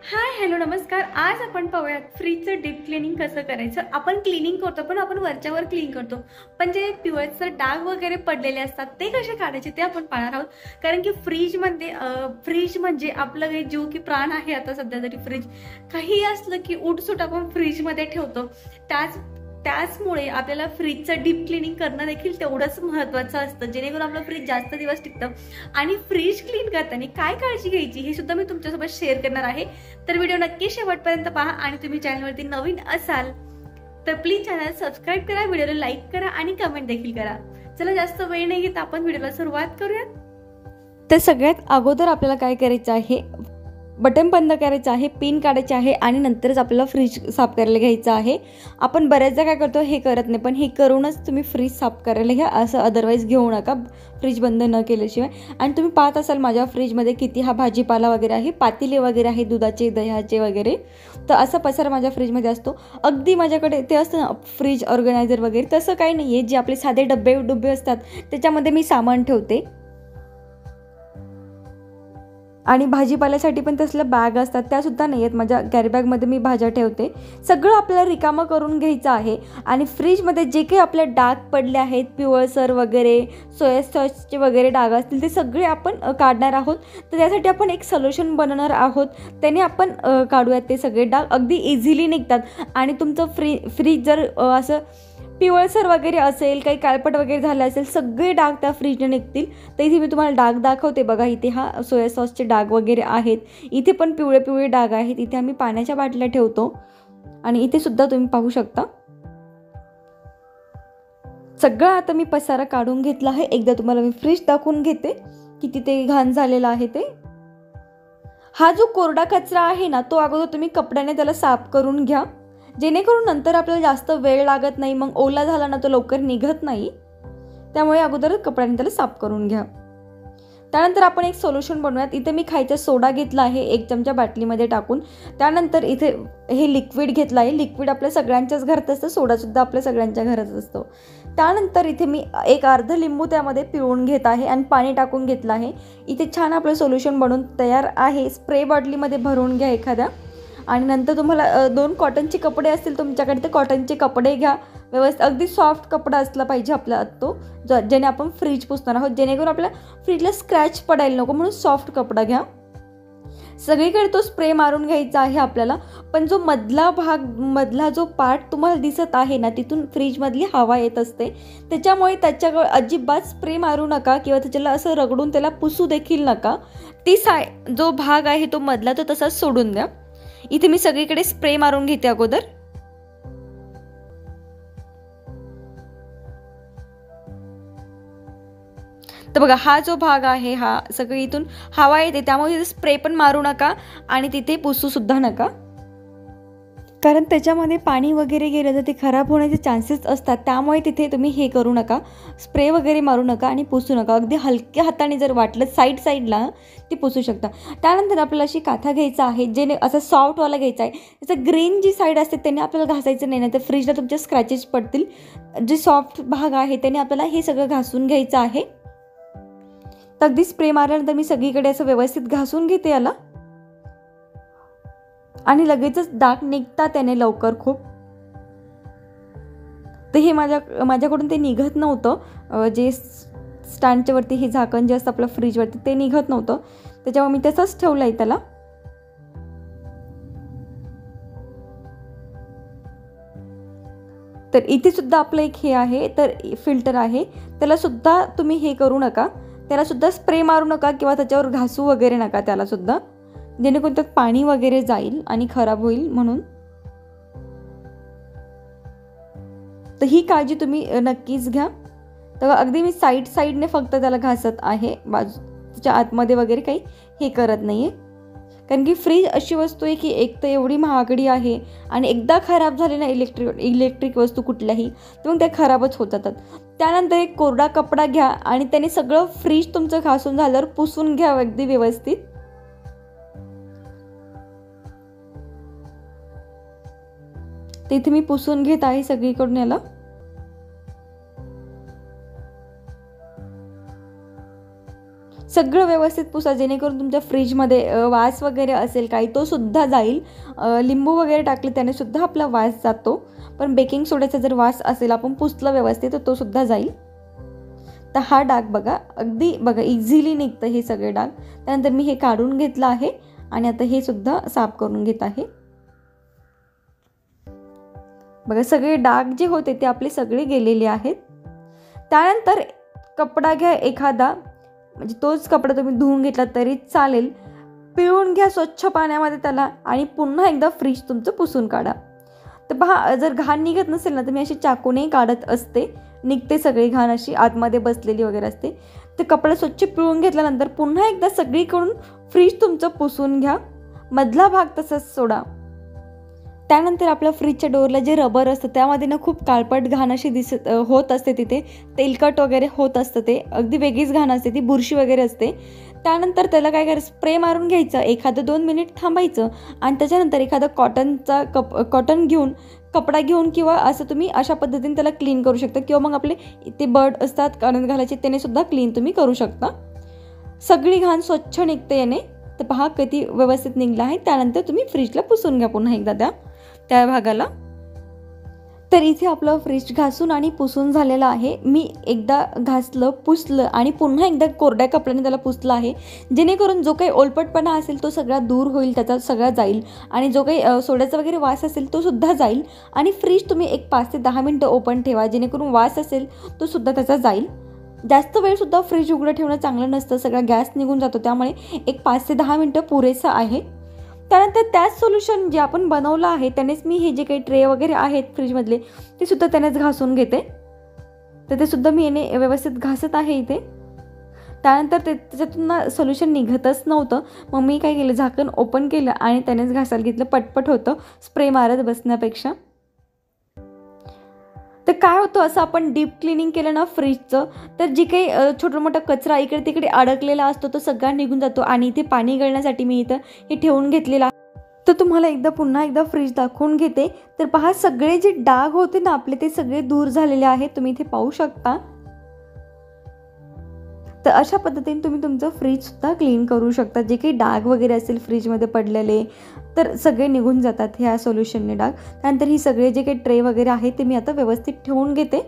Hi hello नमस्कार. आज आपण पाहूयात फ्रीजचं डीप क्लिनिंग कसं करायचं. आपण क्लिनिंग करतो पण आपण वरच्यावर क्लीन करतो, पण जे पिवळसर डाग वगैरे पडलेले असतात ते कसे काढायचे ते आपण पाहणार आहोत. कारण की फ्रीज म्हणजे आपलं काही जीव की प्राण आहे. आता सध्या तरी फ्रीज काही असलं की उठसूट आपण फ्रीजमध्ये ठेवतो. त्याचमुळे आपल्याला फ्रीजचं डीप क्लिनिंग करणं देखील तेवढंच महत्त्वाचं असतं, जेणेकरून आपलं फ्रीज जास्त दिवस टिकतं. आणि फ्रीज क्लीन करताना काय काळजी घ्यायची हे सुद्धा मी तुमच्यासोबत शेअर करणार आहे. तर व्हिडिओ नक्की शेवटपर्यंत पहा. आणि तुम्ही चॅनलवरती नवीन असाल तर प्लीज चॅनल सबस्क्राईब करा, व्हिडिओला लाईक करा आणि कमेंट देखील करा. चला जास्त वेळ नाही घेता आपण व्हिडिओला सुरुवात करूयात. तर सगळ्यात अगोदर आपल्याला काय करायचं आहे, बटन बंद करायचं आहे, पिन काढायचे आहे आणि नंतरच आपल्याला फ्रीज साफ करायला घ्यायचं आहे. आपण बऱ्याचदा काय करतो हे करत नाही, पण हे करूनच तुम्ही फ्रीज साफ करायला घ्या. असं अदरवाईज घेऊ नका फ्रीज बंद न केल्याशिवाय. आणि तुम्ही पाहत असाल माझ्या फ्रीजमध्ये किती हा भाजीपाला वगैरे आहे, पातेले वगैरे आहे, दुधाचे दह्याचे वगैरे. तर असा पसारा माझ्या फ्रीजमध्ये असतो. अगदी माझ्याकडे ते असतं ना फ्रीज ऑर्गनायझर वगैरे, तसं काही नाही आहे. जे आपले साधे डब्बे असतात त्याच्यामध्ये मी सामान ठेवते. आणि भाजीपाल्यासाठी पण तसल्या बॅग असतात, त्यासुद्धा नाही आहेत. माझ्या कॅरी बॅगमध्ये मी भाज्या ठेवते. सगळं आपल्याला रिकामं करून घ्यायचं आहे. आणि फ्रीजमध्ये जे काही आपले डाग पडले आहेत, पिवळसर वगैरे, सोया सॉसचे वगैरे डाग असतील ते सगळे आपण काढणार आहोत. तर त्यासाठी आपण एक सोल्युशन बनवणार आहोत. त्याने आपण काढूयात ते सगळे डाग. अगदी इझिली निघतात. आणि तुमचं फ्रीज जर असं पिवळसर वगैरे असेल, काही काळपट वगैरे झालं असेल, सगळे डाग त्या फ्रीजने निघतील. तर इथे मी तुम्हाला डाग दाखवते बघा. इथे हा सोया सॉसचे डाग वगैरे आहेत. इथे पण पिवळे डाग आहेत. इथे आम्ही पाण्याच्या बाटल्या ठेवतो आणि इथे सुद्धा तुम्ही पाहू शकता. सगळं आता मी पसारा काढून घेतला आहे. एकदा तुम्हाला मी फ्रीज दाखवून घेते किती ते घाण झालेला आहे ते. हा जो कोरडा कचरा आहे ना, तो अगोदर तुम्ही कपड्याने त्याला साफ करून घ्या, जेणेकरून नंतर आपल्याला जास्त वेळ लागत नाही. मग ओला झाला ना तो लवकर निघत नाही. त्यामुळे अगोदर कपड्याने त्याला साफ करून घ्या. त्यानंतर आपण एक सोल्युशन बनवूयात. इथे मी खायचा सोडा घेतला आहे 1 चमचा बाटलीमध्ये टाकून. त्यानंतर इथे हे लिक्विड घेतलं आहे. लिक्विड आपल्या सगळ्यांच्याच घरात असतं, सोडासुद्धा आपल्या सगळ्यांच्या घरात असतो. त्यानंतर इथे मी एक अर्ध लिंबू त्यामध्ये पिळून घेत आहे आणि पाणी टाकून घेतलं आहे. इथे छान आपलं सोल्युशन बनवून तयार आहे. स्प्रे बॉटलीमध्ये भरून घ्या एखाद्या. आणि नंतर तुम्हाला 2 कॉटनचे कपडे असतील तुमच्याकडे, तर कॉटनचे कपडे घ्या. व्यवस्थित अगदी सॉफ्ट कपडा असला पाहिजे आपला तो, ज्याने आपण फ्रीज पुसणार आहोत, जेणेकरून आपल्या फ्रीजला स्क्रॅच पडायला नको, म्हणून सॉफ्ट कपडा घ्या. सगळीकडे तो स्प्रे मारून घ्यायचा आहे आपल्याला. पण जो मधला जो पार्ट तुम्हाला दिसत आहे ना, तिथून फ्रीजमधली हवा येत असते. त्याच्यामुळे त्याच्याकडे अजिबात स्प्रे मारू नका किंवा त्याच्याला असं रगडून त्याला पुसू देखील नका. जो भाग आहे तो मधला तो तसाच सोडून द्या. इथे मी सगळीकडे स्प्रे मारून घेते अगोदर. तर बघा हा जो भाग आहे, हा सगळी इथून हवा येते, त्यामुळे तिथे स्प्रे पण मारू नका आणि तिथे पुसू सुद्धा नका. कारण त्याच्यामध्ये पाणी वगैरे गेलं तर ते खराब होण्याचे चान्सेस असतात. त्यामुळे तिथे तुम्ही हे करू नका, स्प्रे वगैरे मारू नका आणि पुसू नका. अगदी हलक्या हाताने जर वाटलं साईडला ती पुसू शकता. त्यानंतर आपल्याला अशी काथा घ्यायचा आहे, जेणे असं सॉफ्टवाला घ्यायचा आहे. त्याचं ग्रीन जी साईड असते त्याने आपल्याला घासायचं नाही, तर फ्रीजला तुमच्या स्क्रॅचेस पडतील. जे सॉफ्ट भाग आहे त्याने आपल्याला हे सगळं घासून घ्यायचं आहे. तर अगदी स्प्रे मारल्यानंतर मी सगळीकडे असं व्यवस्थित घासून घेते याला. आणि लगेचच डाग निघतात त्याने लवकर खूप. तर हे माझ्याकडून ते निघत नव्हतं. जे स्टँडच्या वरती हे झाकण जे असतं आपलं फ्रीजवरती ते निघत नव्हतं, त्याच्यामुळे मी तसंच ठेवलं आहे त्याला. तर इथे सुद्धा आपलं एक हे आहे, तर फिल्टर आहे, त्याला सुद्धा तुम्ही हे करू नका, त्याला सुद्धा स्प्रे मारू नका किंवा त्याच्यावर घासू वगैरे नका त्याला सुद्धा, जेणेकरून त्यात पाणी वगैरे जाईल आणि खराब होईल म्हणून. तर ही काळजी तुम्ही नक्कीच घ्या. तर अगदी मी साईडने फक्त त्याला घासत आहे, बाजूच्या आतमध्ये वगैरे काही हे करत नाही आहे. कारण की फ्रीज अशी वस्तू आहे की एक तर एवढी महागडी आहे आणि एकदा खराब झाली ना इलेक्ट्रिक वस्तू कुठल्याही, तर मग त्या खराबच होत जातात. त्यानंतर एक कोरडा कपडा घ्या आणि त्याने सगळं फ्रीज तुमचं घासून झाल्यावर पुसून घ्या अगदी व्यवस्थित. तिथे मी पुसून घेत आहे सगळीकडून याला. सगळं व्यवस्थित पुसा, जेणेकरून तुमच्या फ्रीजमध्ये वास वगैरे असेल काही तो सुद्धा जाईल. लिंबू वगैरे टाकले त्याने सुद्धा आपला वास जातो, पण बेकिंग सोड्याचा जर वास असेल आपण पुसलं व्यवस्थित तर तो सुद्धा जाईल. तर हा डाग बघा, अगदी बघा इझिली निघतं हे सगळे डाग. त्यानंतर मी हे काढून घेतलं आहे आणि आता हे सुद्धा साफ करून घेत आहे. बघा सगळे डाग जे होते ते आपले सगळे गेलेले आहेत. त्यानंतर कपडा घ्या एखादा, म्हणजे तोच कपडा तुम्ही धुवून घेतला तरी चालेल, पिळून घ्या स्वच्छ पाण्यामध्ये त्याला आणि पुन्हा एकदा फ्रीज तुमचं पुसून काढा. तर पहा, जर घाण निघत नसेल ना तर मी अशी चाकूने काढत असते, निघते सगळी घाण अशी आतमध्ये बसलेली वगैरे असते. तर कपडा स्वच्छ पिळून घेतल्यानंतर पुन्हा एकदा सगळीकडून फ्रीज तुमचं पुसून घ्या, मधला भाग तसंच सोडा. त्यानंतर आपल्या फ्रीजच्या डोअरला जे रबर असतं त्यामध्ये ना खूप काळपट घाण अशी होत असते, तिथे तेलकट वगैरे होत असतं, ते अगदी वेगळीच घाण असते, ती बुरशी वगैरे असते. त्यानंतर त्याला काय करायचं, स्प्रे मारून घ्यायचं, एखादं 2 मिनिट थांबायचं आणि त्याच्यानंतर एखादा कॉटन घेऊन, कपडा घेऊन किंवा असं तुम्ही अशा पद्धतीने त्याला क्लीन करू शकता. किंवा मग आपले ते बर्ड असतात काढून घालायचे, त्याने सुद्धा क्लीन तुम्ही करू शकता. सगळी घाण स्वच्छ निघते याने. तर पहा किती व्यवस्थित निघलं आहे. त्यानंतर तुम्ही फ्रीजला पुसून घ्या पुन्हा एकदा त्या भागाला. तर इथे आपलं फ्रीज घासून आणि पुसून झालेलं आहे. मी एकदा घासलं, पुसलं आणि पुन्हा एकदा कोरड्या कपड्याने त्याला पुसलं आहे, जेणेकरून जो काही ओलपटपणा असेल तो सगळा दूर होईल, त्याचा सगळा जाईल आणि जो काही सोड्याचा वगैरे वास असेल तो सुद्धा जाईल. आणि फ्रीज तुम्ही एक 5 ते 10 मिनटं ओपन ठेवा, जेणेकरून वास असेल तो सुद्धा त्याचा जाईल. जास्त वेळसुद्धा फ्रीज उघडं ठेवणं चांगलं नसतं, सगळा गॅस निघून जातो, त्यामुळे एक 5 ते 10 मिनटं पुरेसं आहे. त्यानंतर त्याच सोल्युशन जे आपण बनवलं आहे त्यानेच मी हे जे काही ट्रे वगैरे आहेत फ्रीजमधले ते सुद्धा त्यानेच घासून घेते. तर ते सुद्धा मी याने व्यवस्थित घासत आहे इथे. त्यानंतर त्याच्यातून ना सोल्युशन निघतच नव्हतं, मग मी काय केलं, झाकण ओपन केलं आणि त्यानेच घासायला घेतलं. पटपट होतं स्प्रे मारत बसण्यापेक्षा. तर काय होतं, असं आपण डीप क्लिनिंग केलं ना फ्रीजचं, तर जे काही छोटा मोठा कचरा इकडे तिकडे अडकलेला असतो तो सगळा निघून जातो. आणि इथे पाणी गळण्यासाठी मी इथं हे ठेवून घेतलेलं आहे. तर तुम्हाला पुन्हा एकदा फ्रीज दाखवून घेते. तर पहा, सगळे जे डाग होते ना आपले ते सगळे दूर झालेले आहेत, तुम्ही इथे पाहू शकता. तर अशा पद्धतीने तुम्ही तुमचं फ्रीजसुद्धा क्लीन करू शकता. जे काही डाग वगैरे असेल फ्रीजमध्ये पडलेले तर सगळे निघून जातात ह्या सोल्युशनने डाग. त्यानंतर ही सगळे जे काही ट्रे वगैरे आहे ते मी आता व्यवस्थित ठेवून घेते.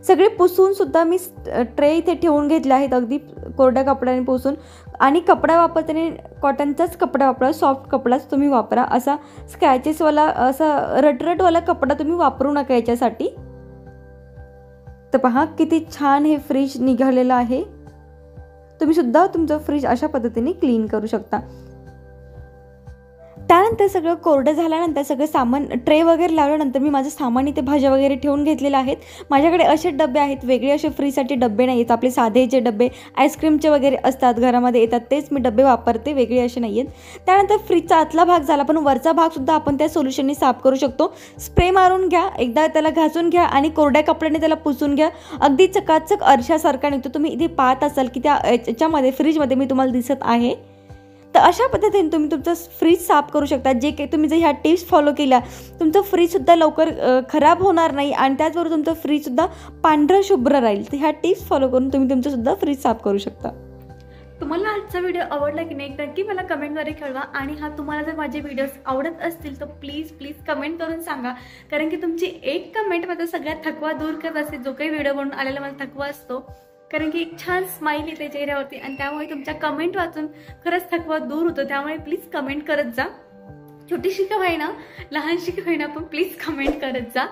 सगळे पुसूनसुद्धा मी ट्रे इथे ठेवून घेतले आहेत, अगदी कोरड्या कपड्याने पुसून. आणि कपडा वापरताना कॉटनचाच कपडा वापरा, सॉफ्ट कपडाच तुम्ही वापरा. असा स्क्रॅचेसवाला असा रटरटवाला कपडा तुम्ही वापरू नका याच्यासाठी. तर पहा किती छान हे फ्रीज निघालेलं आहे. तुम्ही सुद्धा तुमचं फ्रीज अशा पद्धतीने क्लीन करू शकता. त्यानंतर सगळं कोरडं झाल्यानंतर सगळं सामान ट्रे वगैरे लावल्यानंतर मी माझं सामान इथे भाज्या वगैरे ठेवून घेतलेले आहेत. माझ्याकडे असे डबे आहेत, वेगळे असे फ्रीजसाठी डबे नाही आहेत. आपले साधे जे डबे आईस्क्रीमचे वगैरे असतात घरामध्ये येतात तेच मी डबे वापरते, वेगळे असे नाही आहेत. त्यानंतर फ्रीजचा आतला भाग झाला, पण वरचा भागसुद्धा आपण त्या सोल्युशनने साफ करू शकतो. स्प्रे मारून घ्या, एकदा त्याला घासून घ्या आणि कोरड्या कपड्याने त्याला पुसून घ्या. अगदी चकाचक आरशासारखा निघतो. तुम्ही इथे पाहत असाल की त्या याच्यामध्ये फ्रीजमध्ये मी तुम्हाला दिसत आहे. तर अशा पद्धतीने तुम्ही तुमचं फ्रीज साफ करू शकता. जे काही तुम्ही जर ह्या टिप्स फॉलो केल्या, तुमचं फ्रीजसुद्धा लवकर खराब होणार नाही आणि त्याचबरोबर तुमचं फ्रीजसुद्धा पांढरं शुभ्र राहील. तर ह्या टिप्स फॉलो करून तुम्ही तुमचंसुद्धा फ्रीज साफ करू शकता. तुम्हाला आजचा व्हिडिओ आवडला की नाही नक्की मला कमेंटद्वारे कळवा. आणि तुम्हाला जर माझे व्हिडिओज आवडत असतील तर प्लीज कमेंट करून सांगा, कारण की तुमची एक कमेंट माझा सगळ्यात थकवा दूर करत असते. जो काही व्हिडिओ बनवून आलेला मला थकवा असतो, कारण की एक छान स्माइल येते चेहऱ्यावरती आणि त्यामुळे तुमच्या कमेंट वाचून खरंच थकवा दूर होतो. त्यामुळे प्लीज कमेंट करत जा. छोटीशी का होईना, लहानशी का होईना, पण प्लीज कमेंट करत जा.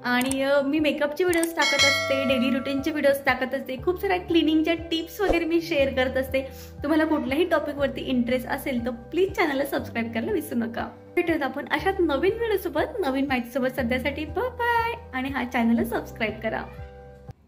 आणि मी मेकअपचे व्हिडिओज टाकत असते, डेली रुटीनचे व्हिडिओज टाकत असते, खूप साऱ्या क्लिनिंगच्या टिप्स वगैरे मी शेअर करत असते. तुम्हाला कुठल्याही टॉपिकवरती इंटरेस्ट असेल तर प्लीज चॅनलला सबस्क्राईब करायला विसरू नका. भेटूयात आपण अशाच नवीन व्हिडिओसोबत, नवीन माहितीसोबत. सध्यासाठी बाय आणि हा चॅनलला सबस्क्राईब करा.